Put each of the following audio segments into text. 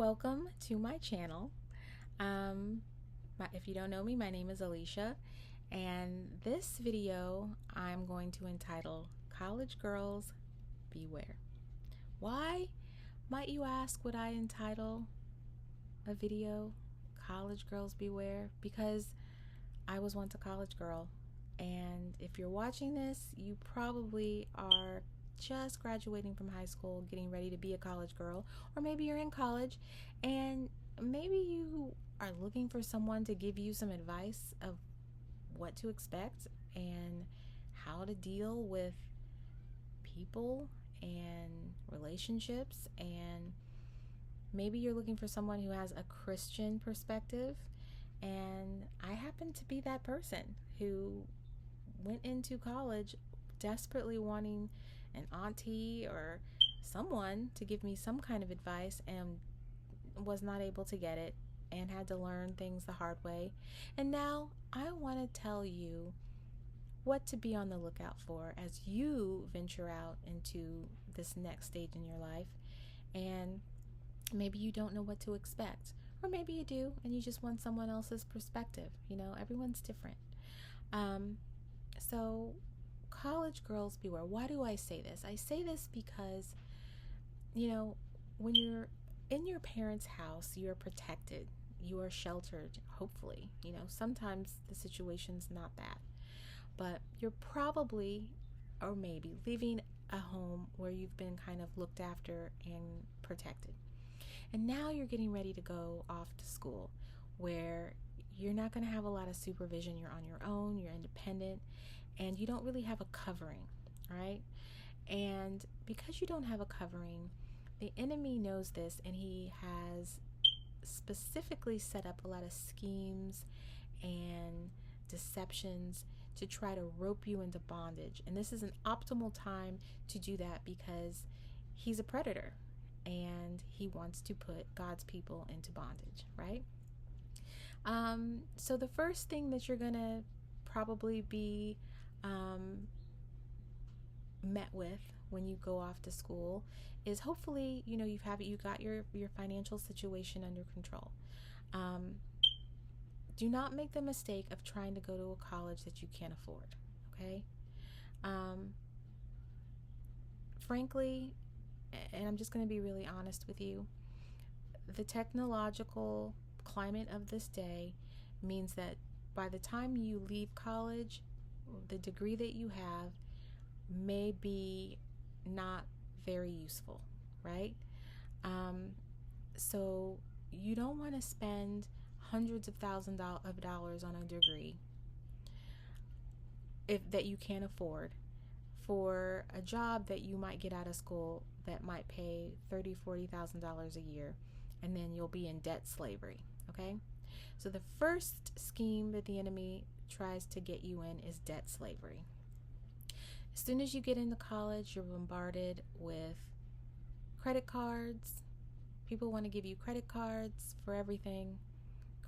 Welcome to my channel. If you don't know me, my name is Alicia, and this video I'm going to entitle College Girls Beware. Why, might you ask, would I entitle a video College Girls Beware? Because I was once a college girl, and if you're watching this, you probably are just graduating from high school, getting ready to be a college girl, or maybe you're in college and maybe you are looking for someone to give you some advice of what to expect and how to deal with people and relationships, and maybe you're looking for someone who has a Christian perspective. And I happen to be that person who went into college desperately wanting an auntie or someone to give me some kind of advice, and was not able to get it and had to learn things the hard way. And now I want to tell you what to be on the lookout for as you venture out into this next stage in your life. And maybe you don't know what to expect, or maybe you do and you just want someone else's perspective. Everyone's different. So college girls beware. Why do I say this? I say this because, when you're in your parents' house, you're protected, you are sheltered, hopefully. Sometimes the situation's not that, but you're probably, or maybe, leaving a home where you've been kind of looked after and protected. And now you're getting ready to go off to school where you're not going to have a lot of supervision. You're on your own, you're independent, and you don't really have a covering, right? And because you don't have a covering, the enemy knows this, and he has specifically set up a lot of schemes and deceptions to try to rope you into bondage. And this is an optimal time to do that because he's a predator and he wants to put God's people into bondage, right? So the first thing that you're going to probably be met with when you go off to school is, hopefully, you got your financial situation under control. Do not make the mistake of trying to go to a college that you can't afford, okay? Frankly, and I'm just going to be really honest with you, the technological climate of this day means that by the time you leave college, the degree that you have may be not very useful, right? So you don't want to spend hundreds of thousands of dollars on a degree that you can't afford for a job that you might get out of school that might pay $30,000-$40,000 a year, and then you'll be in debt slavery, okay? So the first scheme that the enemy tries to get you in is debt slavery. As soon as you get into college, you're bombarded with credit cards. People want to give you credit cards for everything.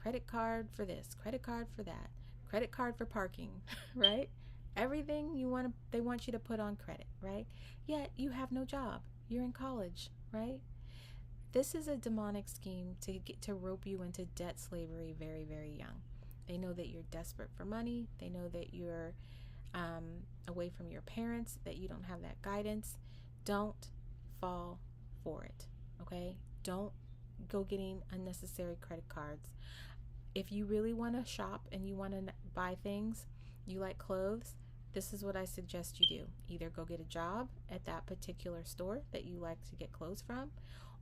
Credit card for this, credit card for that, credit card for parking, right? Everything they want you to put on credit, right? Yet you have no job. You're in college, right? This is a demonic scheme to rope you into debt slavery very, very young. They know that you're desperate for money. They know that you're away from your parents, that you don't have that guidance. Don't fall for it, okay? Don't go getting unnecessary credit cards. If you really want to shop and you want to buy things, you like clothes, this is what I suggest you do. Either go get a job at that particular store that you like to get clothes from,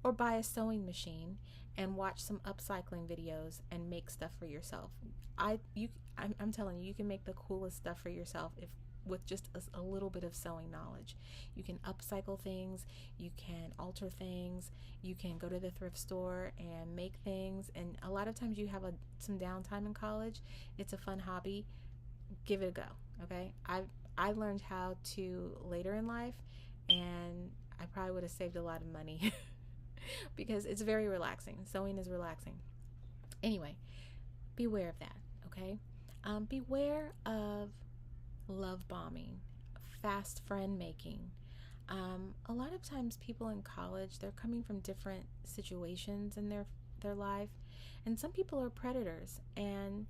or buy a sewing machine and watch some upcycling videos and make stuff for yourself. I'm telling you, you can make the coolest stuff for yourself with just a little bit of sewing knowledge. You can upcycle things, you can alter things, you can go to the thrift store and make things. And a lot of times you have some downtime in college. It's a fun hobby. Give it a go, okay? I learned how to later in life, and I probably would have saved a lot of money because it's very relaxing. Sewing is relaxing. Anyway, beware of that, okay? Beware of love bombing, fast friend making, A lot of times people in college, they're coming from different situations in their life, and some people are predators. And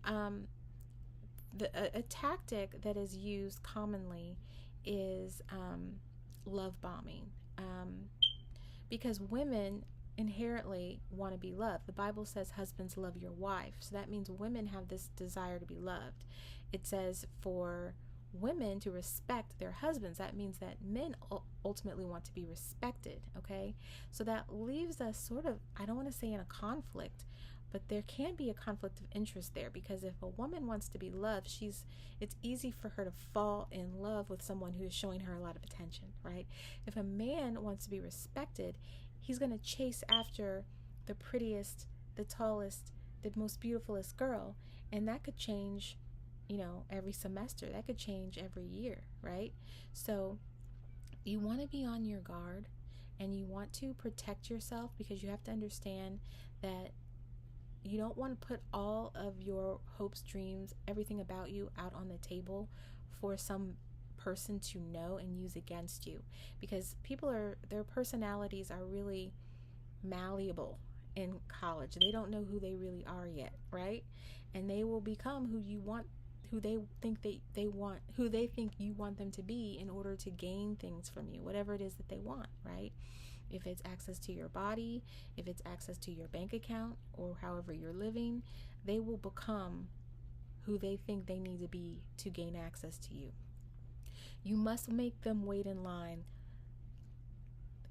um, a tactic that is used commonly is love bombing, because women inherently want to be loved. The Bible says husbands love your wife, so that means women have this desire to be loved. It says for women to respect their husbands. That means that men ultimately want to be respected, okay? So that leaves us sort of, I don't want to say in a conflict, but there can be a conflict of interest there, because if a woman wants to be loved, it's easy for her to fall in love with someone who is showing her a lot of attention, right? If a man wants to be respected, he's going to chase after the prettiest, the tallest, the most beautifulest girl, and that could change, every semester. That could change every year, right? So you want to be on your guard, and you want to protect yourself, because you have to understand that you don't want to put all of your hopes, dreams, everything about you out on the table for some person to know and use against you, because their personalities are really malleable in college. They don't know who they really are yet, right? And they will become who they think you want them to be in order to gain things from you, whatever it is that they want, right? If it's access to your body, if it's access to your bank account, or however you're living, they will become who they think they need to be to gain access to you. You must make them wait in line,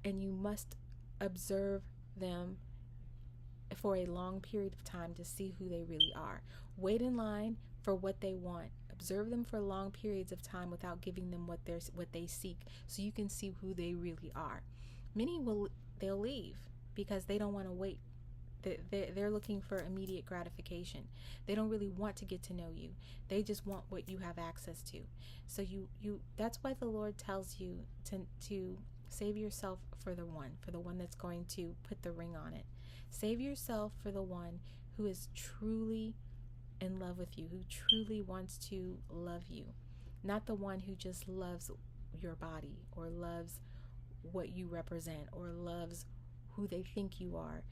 and you must observe them for a long period of time to see who they really are. Wait in line for what they want. Observe them for long periods of time without giving them what they seek, so you can see who they really are. Many they'll leave because they don't want to wait. They're looking for immediate gratification. They don't really want to get to know you. They just want what you have access to. So you that's why the Lord tells you to save yourself for the one that's going to put the ring on it. Save yourself for the one who is truly in love with you, who truly wants to love you, not the one who just loves your body, or loves what you represent, or loves who they think you are.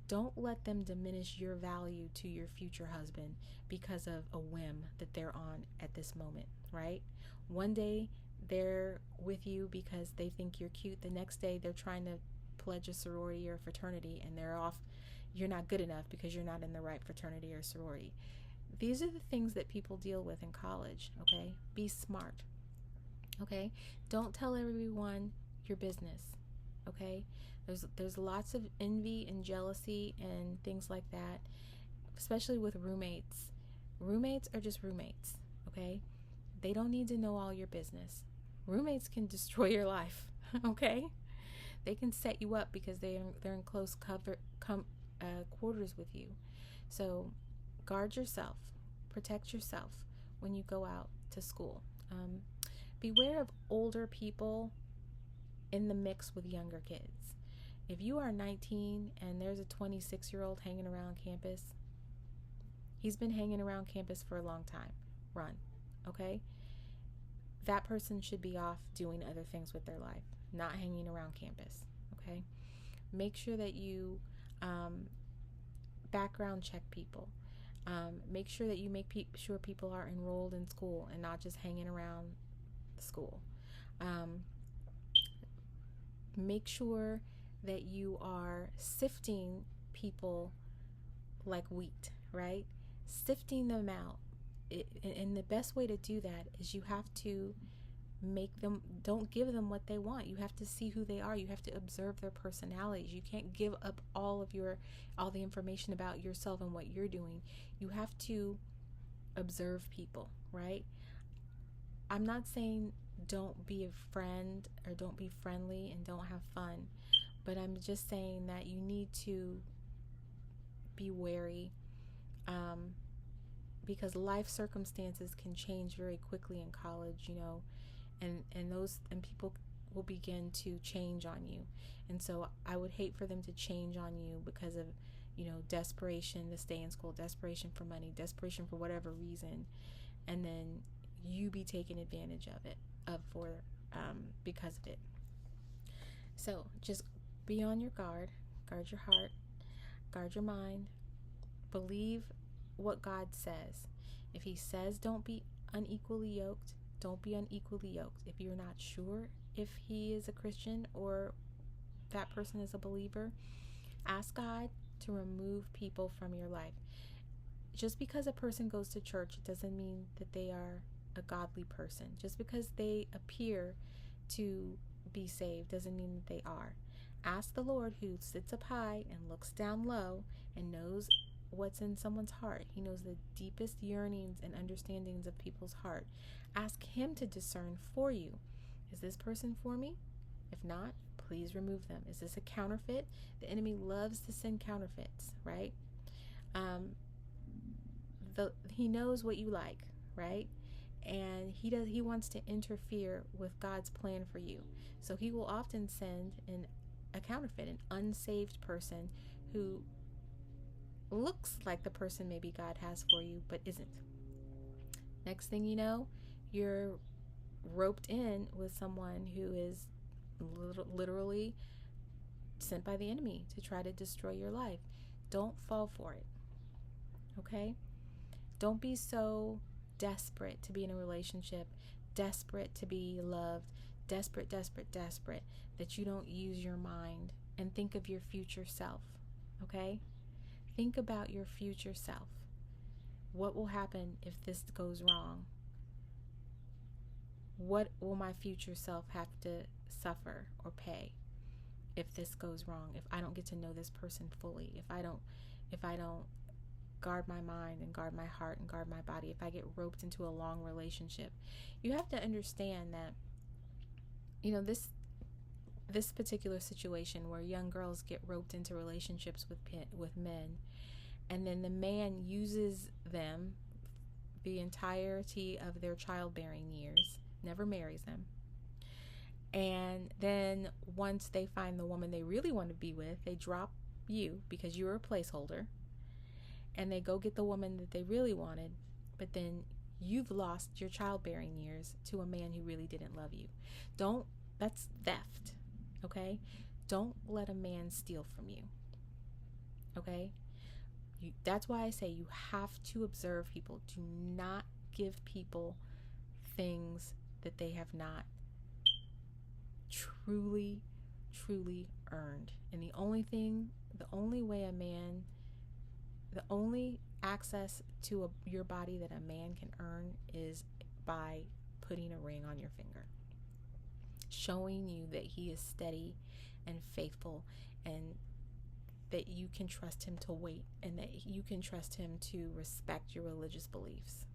Don't let them diminish your value to your future husband because of a whim that they're on at this moment, right? One day they're with you because they think you're cute. The next day they're trying to pledge a sorority or fraternity, and they're off. You're not good enough because you're not in the right fraternity or sorority. These are the things that people deal with in college, okay? Be smart, okay? Don't tell everyone your business, okay? There's lots of envy and jealousy and things like that, especially with roommates. Roommates are just roommates, okay? They don't need to know all your business. Roommates can destroy your life, okay? They can set you up because they're in close quarters with you. So guard yourself, protect yourself when you go out to school. Beware of older people in the mix with younger kids. If you are 19 and there's a 26-year-old hanging around campus, he's been hanging around campus for a long time. Run, okay? That person should be off doing other things with their life, not hanging around campus, okay? Make sure that you background check people. Make sure that you make sure people are enrolled in school and not just hanging around the school. Make sure that you are sifting people like wheat, right? Sifting them out. And the best way to do that is you have to don't give them what they want. You have to see who they are. You have to observe their personalities. You can't give up all the information about yourself and what you're doing. You have to observe people, right? I'm not saying don't be a friend or don't be friendly and don't have fun, but I'm just saying that you need to be wary, because life circumstances can change very quickly in college, and people will begin to change on you. And so I would hate for them to change on you because of, desperation to stay in school, desperation for money, desperation for whatever reason, and then you be taken advantage of for because of it. So just be on your guard, guard your heart, guard your mind, believe what God says. If he says don't be unequally yoked, don't be unequally yoked. If you're not sure if he is a Christian or that person is a believer, ask God to remove people from your life. Just because a person goes to church doesn't mean that they are a godly person. Just because they appear to be saved doesn't mean that they are. Ask the Lord, who sits up high and looks down low and knows what's in someone's heart. He knows the deepest yearnings and understandings of people's heart. Ask him to discern for you. Is this person for me? If not, please remove them. Is this a counterfeit? The enemy loves to send counterfeits, right? He knows what you like, right? And he wants to interfere with God's plan for you. So he will often send a counterfeit, an unsaved person who looks like the person maybe God has for you, but isn't. Next thing you know, you're roped in with someone who is literally sent by the enemy to try to destroy your life. Don't fall for it, okay? Don't be so desperate to be in a relationship, desperate to be loved, desperate that you don't use your mind and think of your future self, okay? Think about your future self. What will happen if this goes wrong? What will my future self have to suffer or pay if this goes wrong? If I don't get to know this person fully, if I don't guard my mind and guard my heart and guard my body, if I get roped into a long relationship. You have to understand that, this particular situation where young girls get roped into relationships with men, and then the man uses them the entirety of their childbearing years, never marries them, and then once they find the woman they really want to be with, they drop you because you're a placeholder, and they go get the woman that they really wanted, but then you've lost your childbearing years to a man who really didn't love you. That's theft, okay? Don't let a man steal from you, okay? That's why I say you have to observe people. Do not give people things that they have not truly earned. And the only access to your body that a man can earn is by putting a ring on your finger, showing you that he is steady and faithful, and that you can trust him to wait, and that you can trust him to respect your religious beliefs.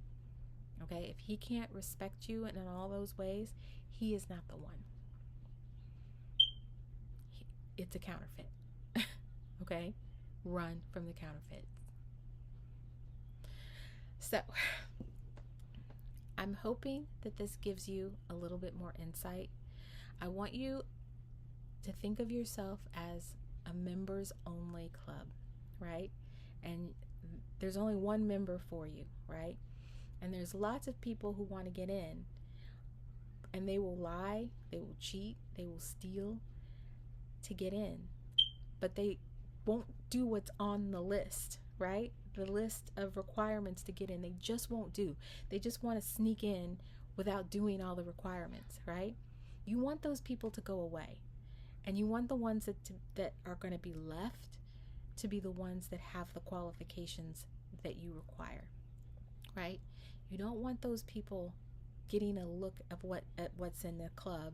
Okay? If he can't respect you in all those ways, he is not the one. It's a counterfeit. Okay? Run from the counterfeit. So, I'm hoping that this gives you a little bit more insight. I want you to think of yourself as a members only club, right? And there's only one member for you, right? And there's lots of people who want to get in, and they will lie, they will cheat, they will steal to get in, but they won't do what's on the list, right? The list of requirements to get in, they just won't do. They just want to sneak in without doing all the requirements, right? You want those people to go away, and you want the ones that are going to be left to be the ones that have the qualifications that you require, right? You don't want those people getting a look at what's in the club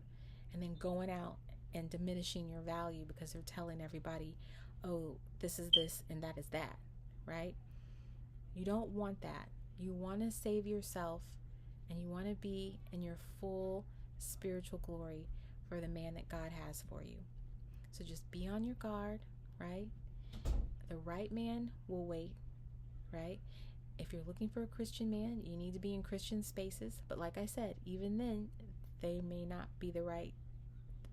and then going out and diminishing your value because they're telling everybody, oh, this is this and that is that, right? You don't want that. You want to save yourself, and you want to be in your full spiritual glory for the man that God has for you. So just be on your guard, right? The right man will wait, right? If you're looking for a Christian man, you need to be in Christian spaces. But like I said, even then, they may not be the right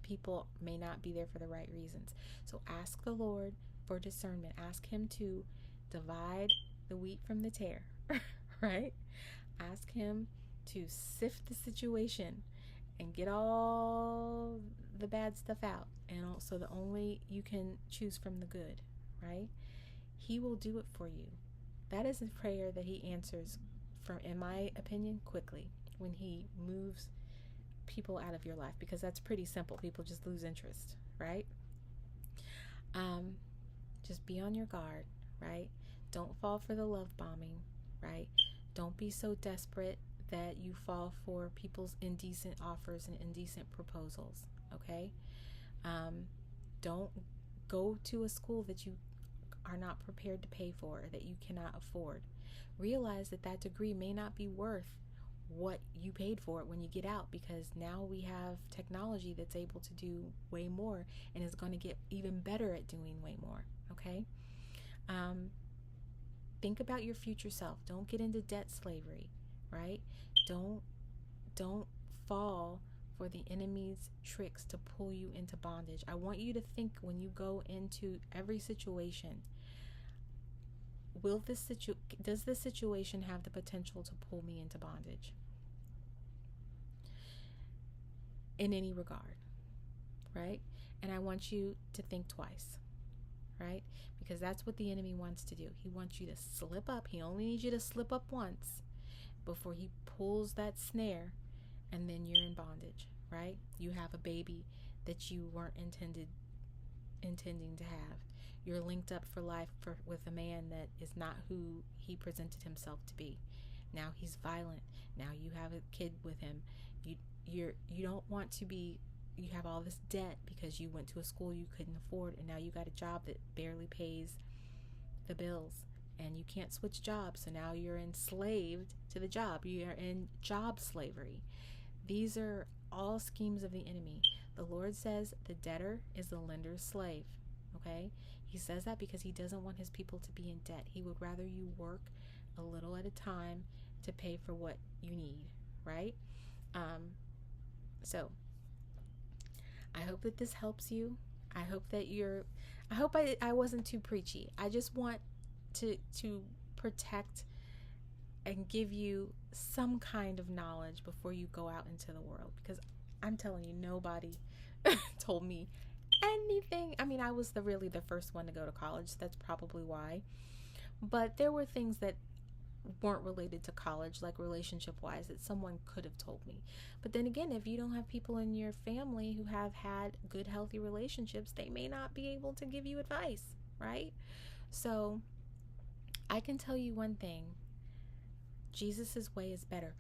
people, may not be there for the right reasons. So ask the Lord for discernment. Ask him to divide the wheat from the tare, right? Ask him to sift the situation and get all the bad stuff out, and also the only you can choose from the good, right? He will do it for you. That is a prayer that he answers, from, in my opinion, quickly, when he moves people out of your life, because that's pretty simple. People just lose interest, right? Um, just be on your guard, right? Don't fall for the love bombing, right? Don't be so desperate that you fall for people's indecent offers and indecent proposals, okay? Um, don't go to a school that you are not prepared to pay for, or that you cannot afford. Realize that that degree may not be worth what you paid for it when you get out, because now we have technology that's able to do way more and is going to get even better at doing way more, okay? Um, think about your future self. Don't get into debt slavery, right? Don't fall for the enemy's tricks to pull you into bondage. I want you to think, when you go into every situation, does this situation have the potential to pull me into bondage in any regard, right? And I want you to think twice, right? Because that's what the enemy wants to do. He wants you to slip up. He only needs you to slip up once before he pulls that snare, and then you're in bondage, right? You have a baby that you weren't intending to have. You're linked up for life with a man that is not who he presented himself to be. Now he's violent. Now you have a kid with him. You don't want to be. You have all this debt because you went to a school you couldn't afford, and now you got a job that barely pays the bills, and you can't switch jobs, so now you're enslaved to the job. You are in job slavery. These are all schemes of the enemy. The Lord says the debtor is the lender's slave, okay? He says that because he doesn't want his people to be in debt. He would rather you work a little at a time to pay for what you need, right? So I hope that this helps you. I hope that I wasn't too preachy. I just want to protect and give you some kind of knowledge before you go out into the world, because I'm telling you, nobody told me anything. I mean, I was really the first one to go to college. So that's probably why. But there were things that weren't related to college, like relationship wise, that someone could have told me. But then again, if you don't have people in your family who have had good, healthy relationships, they may not be able to give you advice, right? So I can tell you one thing: Jesus' way is better.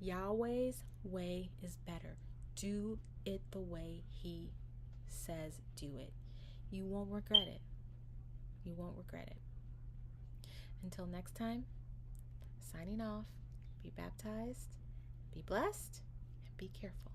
Yahweh's way is better. Do it the way he says do it. You won't regret it. You won't regret it. Until next time, signing off. Be baptized, be blessed, and be careful.